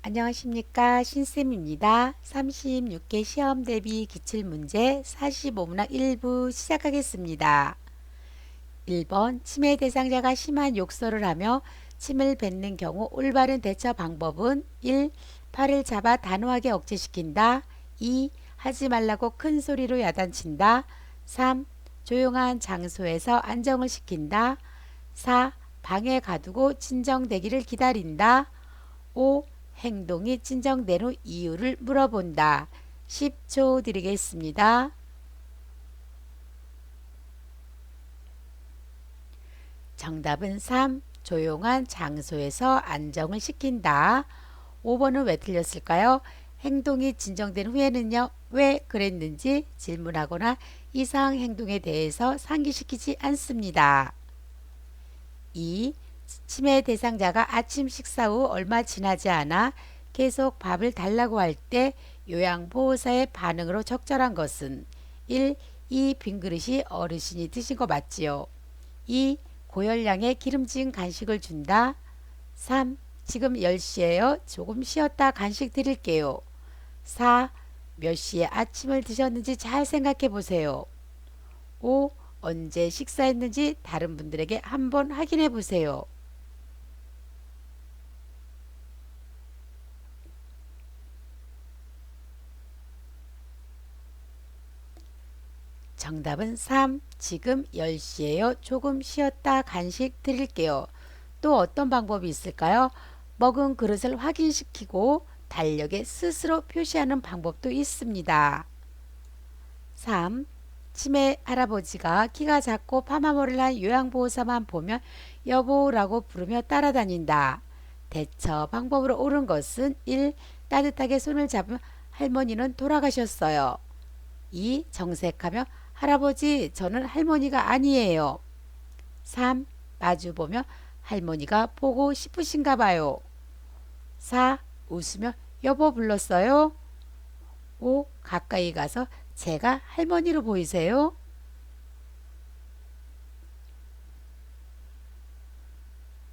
안녕하십니까, 신쌤입니다. 36개 시험 대비 기출문제 45문항 1부 시작하겠습니다. 1번 침해 대상자가 심한 욕설을 하며 침을 뱉는 경우 올바른 대처 방법은 1. 팔을 잡아 단호하게 억제시킨다. 2. 하지 말라고 큰 소리로 야단친다. 3. 조용한 장소에서 안정을 시킨다. 4. 방에 가두고 진정되기를 기다린다. 5. 행동이 진정된 후 이유를 물어본다. 10초 드리겠습니다. 정답은 3. 조용한 장소에서 안정을 시킨다. 5번은 왜 틀렸을까요? 행동이 진정된 후에는요, 왜 그랬는지 질문하거나 이상 행동에 대해서 상기시키지 않습니다. 2. 치매 대상자가 아침 식사 후 얼마 지나지 않아 계속 밥을 달라고 할 때 요양보호사의 반응으로 적절한 것은 1. 이 빈 그릇이 어르신이 드신 거 맞지요? 2. 고열량의 기름진 간식을 준다. 3. 지금 10시예요. 조금 쉬었다 간식 드릴게요. 4. 몇 시에 아침을 드셨는지 잘 생각해 보세요. 5. 언제 식사했는지 다른 분들에게 한번 확인해 보세요. 정답은 3. 지금 10시예요. 조금 쉬었다 간식 드릴게요. 또 어떤 방법이 있을까요? 먹은 그릇을 확인시키고 달력에 스스로 표시하는 방법도 있습니다. 3. 치매 할아버지가 키가 작고 파마머리를 한 요양보호사만 보면 여보라고 부르며 따라다닌다. 대처 방법으로 옳은 것은 1. 따뜻하게 손을 잡으면 할머니는 돌아가셨어요. 2. 정색하며 할아버지 저는 할머니가 아니에요. 3. 마주보며 할머니가 보고 싶으신가 봐요. 4. 웃으며 여보 불렀어요. 5. 가까이 가서 제가 할머니로 보이세요?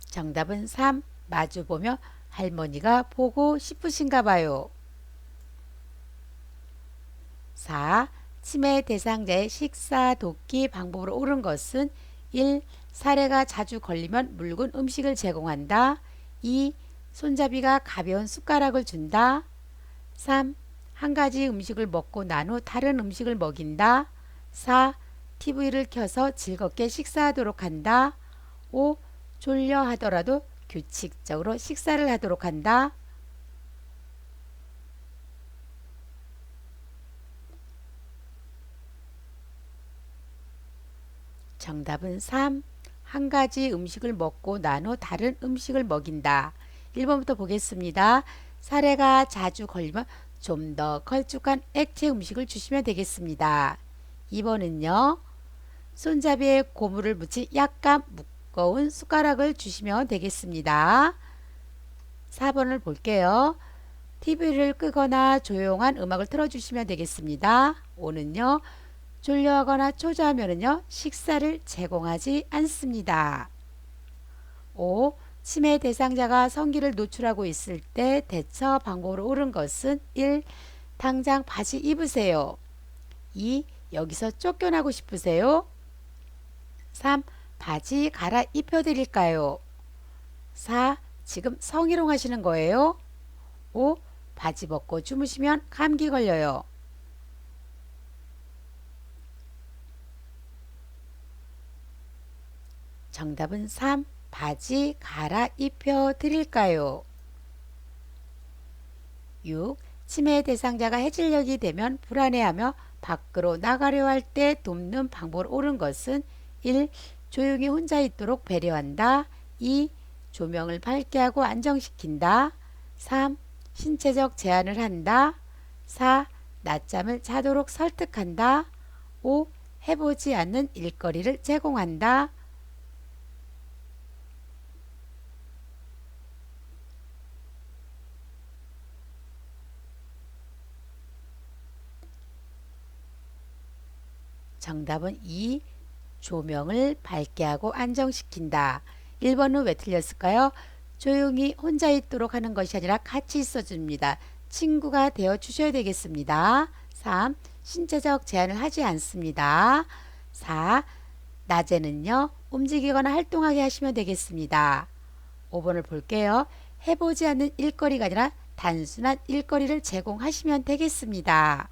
정답은 3. 마주보며 할머니가 보고 싶으신가 봐요. 4. 치매 대상자의 식사 돕기 방법으로 옳은 것은 1. 사례가 자주 걸리면 묽은 음식을 제공한다. 2. 손잡이가 가벼운 숟가락을 준다. 3. 한 가지 음식을 먹고 난 후 다른 음식을 먹인다. 4. TV를 켜서 즐겁게 식사하도록 한다. 5. 졸려 하더라도 규칙적으로 식사를 하도록 한다. 정답은 3. 한 가지 음식을 먹고 난 후 다른 음식을 먹인다. 1번부터 보겠습니다. 사례가 자주 걸리면 좀 더 걸쭉한 액체 음식을 주시면 되겠습니다. 2번은요. 손잡이에 고무를 묻힌 약간 무거운 숟가락을 주시면 되겠습니다. 4번을 볼게요. TV를 끄거나 조용한 음악을 틀어주시면 되겠습니다. 5는요. 졸려하거나 초조하면요. 식사를 제공하지 않습니다. 5. 치매 대상자가 성기를 노출하고 있을 때 대처 방법으로 옳은 것은 1. 당장 바지 입으세요. 2. 여기서 쫓겨나고 싶으세요? 3. 바지 갈아입혀 드릴까요? 4. 지금 성희롱 하시는 거예요? 5. 바지 벗고 주무시면 감기 걸려요. 정답은 3. 바지 갈아입혀 드릴까요? 6. 치매 대상자가 해질녘이 되면 불안해하며 밖으로 나가려 할 때 돕는 방법으로 옳은 것은 1. 조용히 혼자 있도록 배려한다. 2. 조명을 밝게 하고 안정시킨다. 3. 신체적 제한을 한다. 4. 낮잠을 자도록 설득한다. 5. 해보지 않는 일거리를 제공한다. 정답은 2. 조명을 밝게 하고 안정시킨다. 1번은 왜 틀렸을까요? 조용히 혼자 있도록 하는 것이 아니라 같이 있어줍니다. 친구가 되어 주셔야 되겠습니다. 3. 신체적 제한을 하지 않습니다. 4. 낮에는요, 움직이거나 활동하게 하시면 되겠습니다. 5번을 볼게요. 해보지 않는 일거리가 아니라 단순한 일거리를 제공하시면 되겠습니다.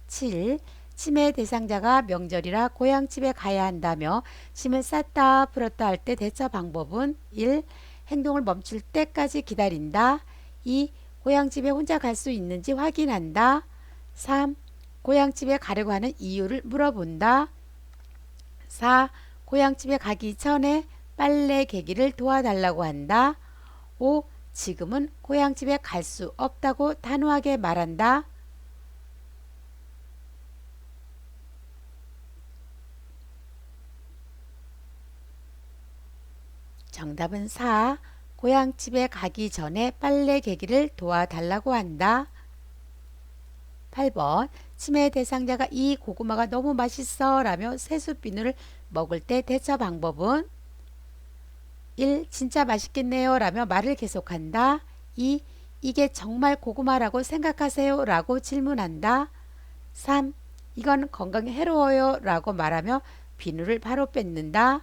7. 치매 대상자가 명절이라 고향집에 가야 한다며 짐을 쌌다 풀었다 할 때 대처 방법은 1. 행동을 멈출 때까지 기다린다. 2. 고향집에 혼자 갈 수 있는지 확인한다. 3. 고향집에 가려고 하는 이유를 물어본다. 4. 고향집에 가기 전에 빨래 개기를 도와달라고 한다. 5. 지금은 고향집에 갈 수 없다고 단호하게 말한다. 정답은 4. 고향집에 가기 전에 빨래 개기를 도와달라고 한다. 8번 치매 대상자가 이 고구마가 너무 맛있어 라며 세숫비누를 먹을 때 대처 방법은 1. 진짜 맛있겠네요 라며 말을 계속한다. 2. 이게 정말 고구마라고 생각하세요 라고 질문한다. 3. 이건 건강에 해로워요 라고 말하며 비누를 바로 뺏는다.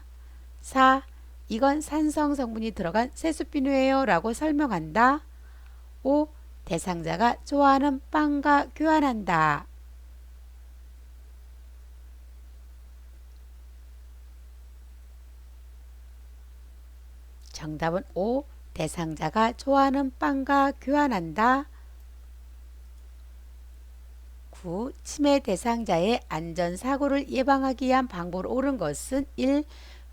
4. 이건 산성 성분이 들어간 세숫비누예요 라고 설명한다. 5. 대상자가 좋아하는 빵과 교환한다. 정답은 5. 대상자가 좋아하는 빵과 교환한다. 9. 치매 대상자의 안전사고를 예방하기 위한 방법으로 옳은 것은 1.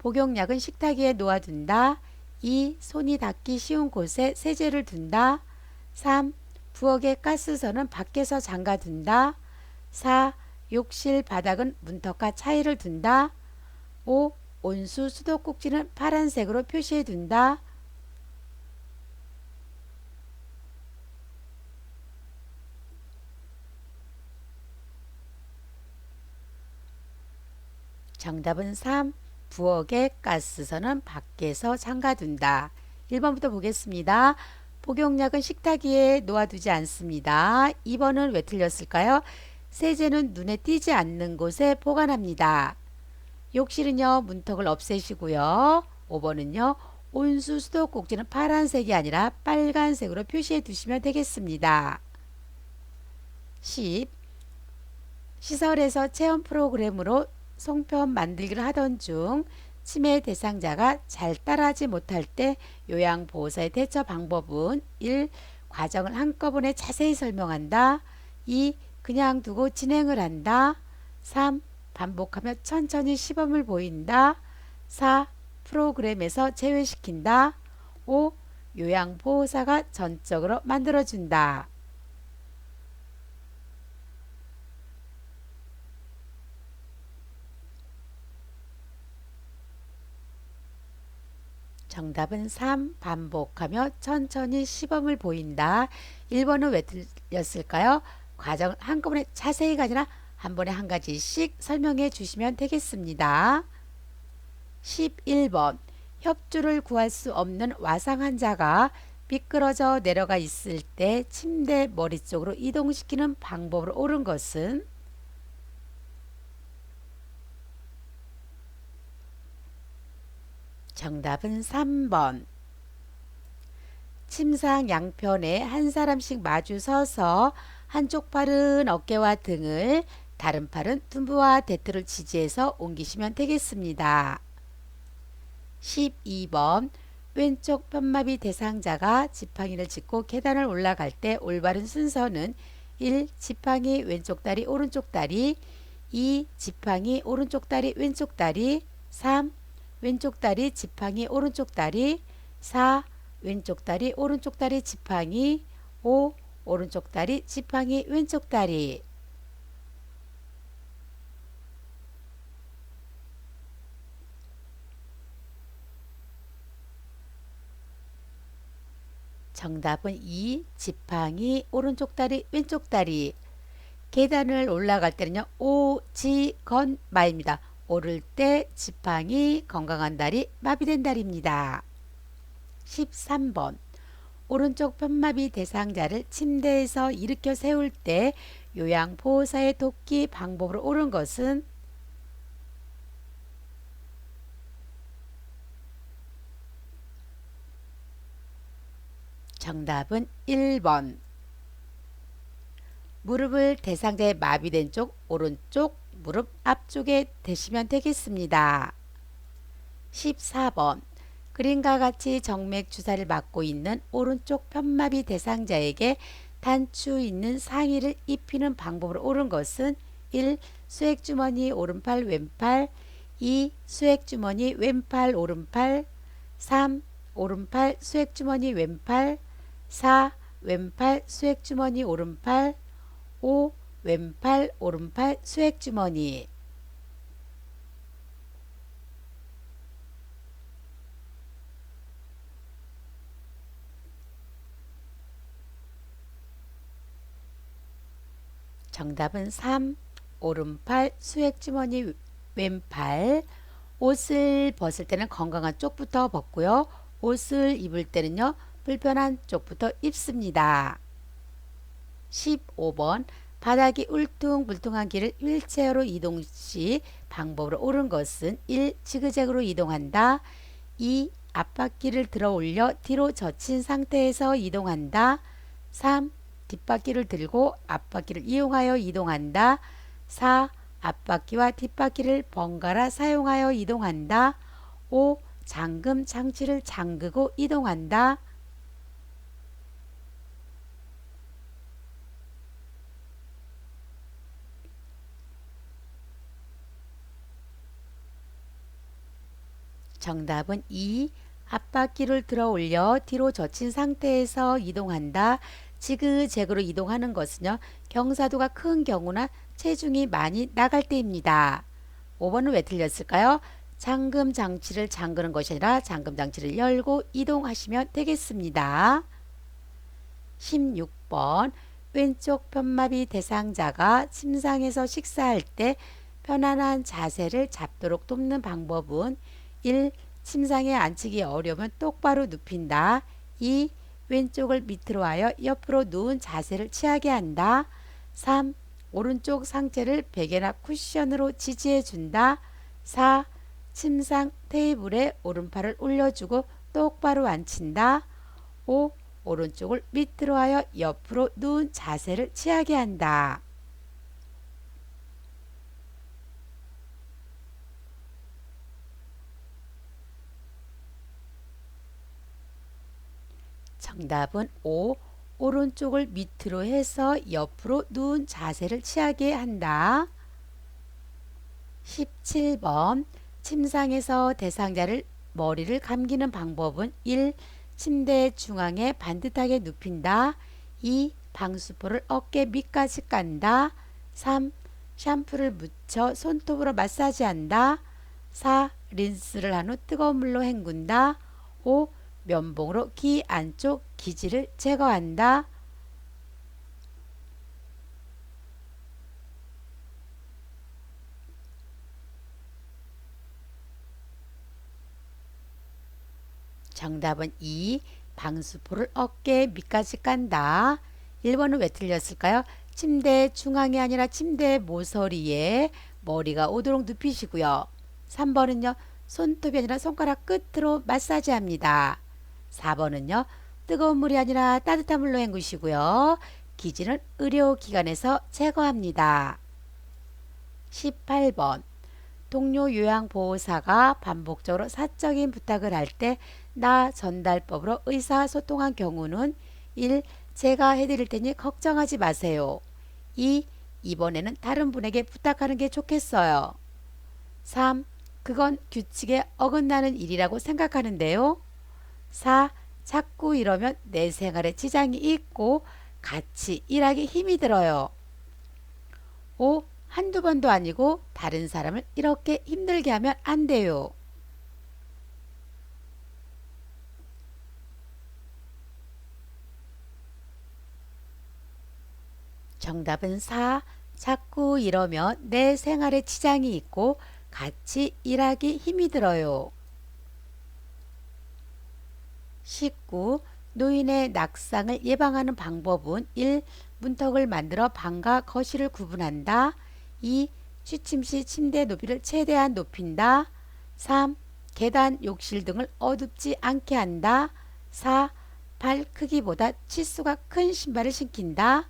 복용약은 식탁 위에 놓아둔다. 2. 손이 닿기 쉬운 곳에 세제를 둔다. 3. 부엌의 가스선은 밖에서 잠가둔다. 4. 욕실 바닥은 문턱과 차이를 둔다. 5. 온수 수도꼭지는 파란색으로 표시해 둔다. 정답은 3. 부엌의 가스선은 밖에서 잠가둔다. 1번부터 보겠습니다. 복용약은 식탁 위에 놓아두지 않습니다. 2번은 왜 틀렸을까요? 세제는 눈에 띄지 않는 곳에 보관합니다. 욕실은요, 문턱을 없애시고요. 5번은요, 온수 수도꼭지는 파란색이 아니라 빨간색으로 표시해 두시면 되겠습니다. 10. 시설에서 체험 프로그램으로 송편 만들기를 하던 중 치매 대상자가 잘 따라하지 못할 때 요양보호사의 대처 방법은 1. 과정을 한꺼번에 자세히 설명한다. 2. 그냥 두고 진행을 한다. 3. 반복하며 천천히 시범을 보인다. 4. 프로그램에서 제외시킨다. 5. 요양보호사가 전적으로 만들어준다. 정답은 3. 반복하며 천천히 시범을 보인다. 1번은 왜 틀렸을까요? 과정을 한꺼번에 자세히가 아니라 한 번에 한 가지씩 설명해 주시면 되겠습니다. 11번 협조를 구할 수 없는 와상 환자가 미끄러져 내려가 있을 때 침대 머리 쪽으로 이동시키는 방법으로 옳은 것은 정답은 3번. 침상 양편에 한 사람씩 마주 서서 한쪽 팔은 어깨와 등을 다른 팔은 둔부와 대퇴를 지지해서 옮기시면 되겠습니다. 12번 왼쪽 편마비 대상자가 지팡이를 짚고 계단을 올라갈 때 올바른 순서는 1. 지팡이 왼쪽 다리 오른쪽 다리 2. 지팡이 오른쪽 다리 왼쪽 다리 3. 왼쪽 다리 지팡이 오른쪽 다리 4. 왼쪽 다리 오른쪽 다리 지팡이 5. 오른쪽 다리 지팡이 왼쪽 다리 정답은 2. 지팡이 오른쪽 다리 왼쪽 다리 계단을 올라갈 때는요. 오지건마입니다. 오를 때 지팡이 건강한 다리 마비된 다리입니다. 13번 오른쪽 편마비 대상자를 침대에서 일으켜 세울 때 요양보호사의 돕기 방법으로 옳은 것은 정답은 1번. 무릎을 대상자의 마비된 쪽 오른쪽 무릎 앞쪽에 대시면 되겠습니다. 14번 그림과 같이 정맥 주사를 맞고 있는 오른쪽 편마비 대상자에게 단추 있는 상의를 입히는 방법으로 옳은 것은 1. 수액주머니 오른팔 왼팔 2. 수액주머니 왼팔 오른팔 3. 오른팔 수액주머니 왼팔 4. 왼팔 수액주머니 오른팔 5. 왼팔 오른팔 수액주머니 정답은 3. 오른팔 수액주머니 왼팔 옷을 벗을 때는 건강한 쪽부터 벗고요. 옷을 입을 때는요. 불편한 쪽부터 입습니다. 15번 바닥이 울퉁불퉁한 길을 휠체어로 이동 시 방법으로 옳은 것은 1. 지그재그로 이동한다. 2. 앞바퀴를 들어 올려 뒤로 젖힌 상태에서 이동한다. 3. 뒷바퀴를 들고 앞바퀴를 이용하여 이동한다. 4. 앞바퀴와 뒷바퀴를 번갈아 사용하여 이동한다. 5. 잠금 장치를 잠그고 이동한다. 정답은 2. 앞바퀴를 들어 올려 뒤로 젖힌 상태에서 이동한다. 지그재그로 이동하는 것은요. 경사도가 큰 경우나 체중이 많이 나갈 때입니다. 5번은 왜 틀렸을까요? 잠금 장치를 잠그는 것이 아니라 잠금 장치를 열고 이동하시면 되겠습니다. 16번 왼쪽 편마비 대상자가 침상에서 식사할 때 편안한 자세를 잡도록 돕는 방법은 1. 침상에 앉히기 어려우면 똑바로 눕힌다. 2. 왼쪽을 밑으로 하여 옆으로 누운 자세를 취하게 한다. 3. 오른쪽 상체를 베개나 쿠션으로 지지해 준다. 4. 침상 테이블에 오른팔을 올려주고 똑바로 앉힌다. 5. 오른쪽을 밑으로 하여 옆으로 누운 자세를 취하게 한다. 정답은 5. 오른쪽을 밑으로 해서 옆으로 누운 자세를 취하게 한다. 17번 침상에서 대상자를 머리를 감기는 방법은 1. 침대 중앙에 반듯하게 눕힌다. 2. 방수포를 어깨 밑까지 깐다. 3. 샴푸를 묻혀 손톱으로 마사지한다. 4. 린스를 한 후 뜨거운 물로 헹군다. 5. 면봉으로 귀 안쪽 기지를 제거한다. 정답은 2. 방수포를 어깨 밑까지 깐다. 1번은 왜 틀렸을까요? 침대 중앙이 아니라 침대 모서리에 머리가 오도록 눕히시고요. 3번은요. 손톱이 아니라 손가락 끝으로 마사지합니다. 4번은요. 뜨거운 물이 아니라 따뜻한 물로 헹구시고요. 기지는 의료기관에서 제거합니다. 18번 동료 요양보호사가 반복적으로 사적인 부탁을 할 때 나 전달법으로 의사소통한 경우는 1. 제가 해드릴 테니 걱정하지 마세요. 2. 이번에는 다른 분에게 부탁하는 게 좋겠어요. 3. 그건 규칙에 어긋나는 일이라고 생각하는데요. 4. 자꾸 이러면 내 생활에 지장이 있고 같이 일하기 힘이 들어요. 5. 한두 번도 아니고 다른 사람을 이렇게 힘들게 하면 안 돼요. 정답은 4. 자꾸 이러면 내 생활에 지장이 있고 같이 일하기 힘이 들어요. 19. 노인의 낙상을 예방하는 방법은 1. 문턱을 만들어 방과 거실을 구분한다. 2. 취침 시 침대 높이를 최대한 높인다. 3. 계단, 욕실 등을 어둡지 않게 한다. 4. 발 크기보다 치수가 큰 신발을 신긴다.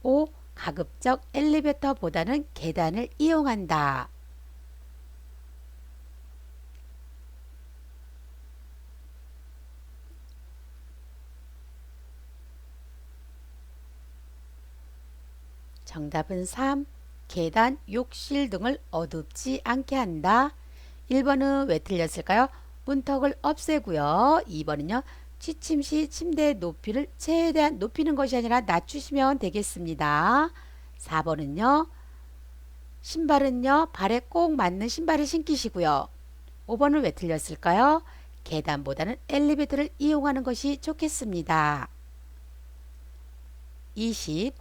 5. 가급적 엘리베이터보다는 계단을 이용한다. 정답은 3. 계단, 욕실 등을 어둡지 않게 한다. 1번은 왜 틀렸을까요? 문턱을 없애고요. 2번은요. 취침 시 침대 높이를 최대한 높이는 것이 아니라 낮추시면 되겠습니다. 4번은요. 신발은요. 발에 꼭 맞는 신발을 신기시고요. 5번은 왜 틀렸을까요? 계단보다는 엘리베이터를 이용하는 것이 좋겠습니다. 20.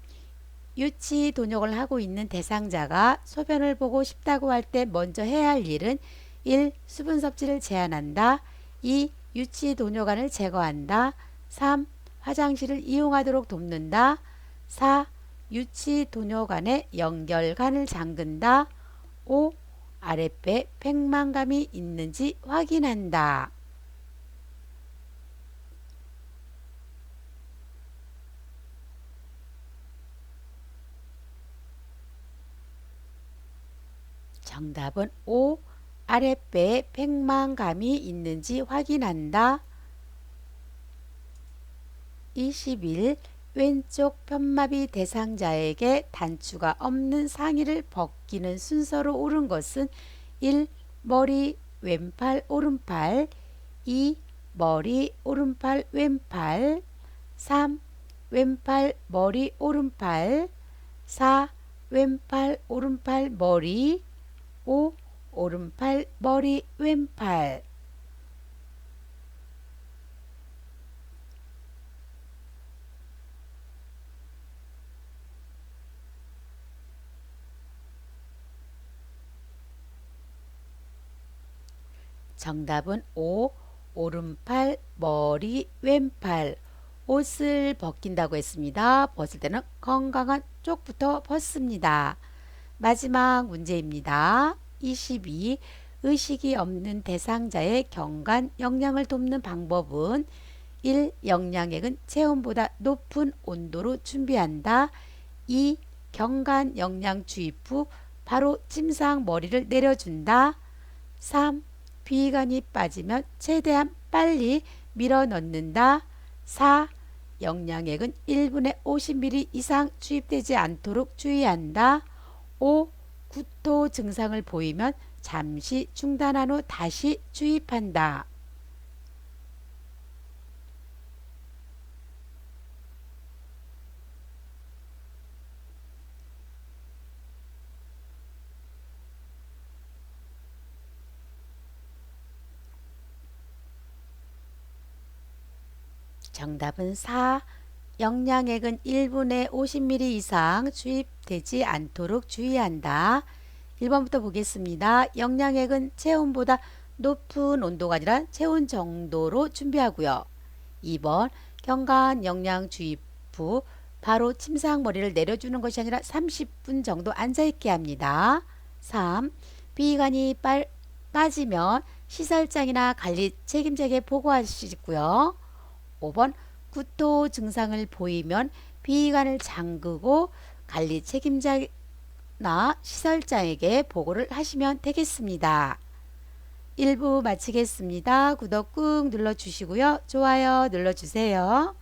유치 돈역을 하고 있는 대상자가 소변을 보고 싶다고 할 때 먼저 해야 할 일은 1. 수분 섭취를 제한한다. 2. 유치 돈역안을 제거한다. 3. 화장실을 이용하도록 돕는다. 4. 유치 돈역안의 연결관을 잠근다. 5. 아랫배에 팽만감이 있는지 확인한다. 정답은 5. 아랫배에 팽만감이 있는지 확인한다. 21. 왼쪽 편마비 대상자에게 단추가 없는 상의를 벗기는 순서로 옳은 것은 1. 머리, 왼팔, 오른팔. 2. 머리, 오른팔, 왼팔. 3. 왼팔, 머리, 오른팔. 4. 왼팔, 오른팔, 머리. 5. 오른팔, 머리, 왼팔. 정답은 5. 오른팔, 머리, 왼팔. 옷을 벗긴다고 했습니다. 벗을 때는 건강한 쪽부터 벗습니다. 마지막 문제입니다. 22. 의식이 없는 대상자의 경관 영양을 돕는 방법은 1. 영양액은 체온보다 높은 온도로 준비한다. 2. 경관 영양 주입 후 바로 침상 머리를 내려준다. 3. 비위관이 빠지면 최대한 빨리 밀어 넣는다. 4. 영양액은 1분에 50ml 이상 주입되지 않도록 주의한다. 5. 구토 증상을 보이면 잠시 중단한 후 다시 주입한다. 정답은 4. 영양액은 1분에 50ml 이상 주입되지 않도록 주의한다. 1번부터 보겠습니다. 영양액은 체온보다 높은 온도가 아니라 체온 정도로 준비하고요. 2번 경관 영양 주입 후 바로 침상머리를 내려주는 것이 아니라 30분 정도 앉아있게 합니다. 3. 비위관이 빠지면 시설장이나 관리 책임자에게 보고하시고요. 5번 구토 증상을 보이면 비위관을 잠그고 관리 책임자나 시설장에게 보고를 하시면 되겠습니다. 1부 마치겠습니다. 구독 꾹 눌러주시고요. 좋아요 눌러주세요.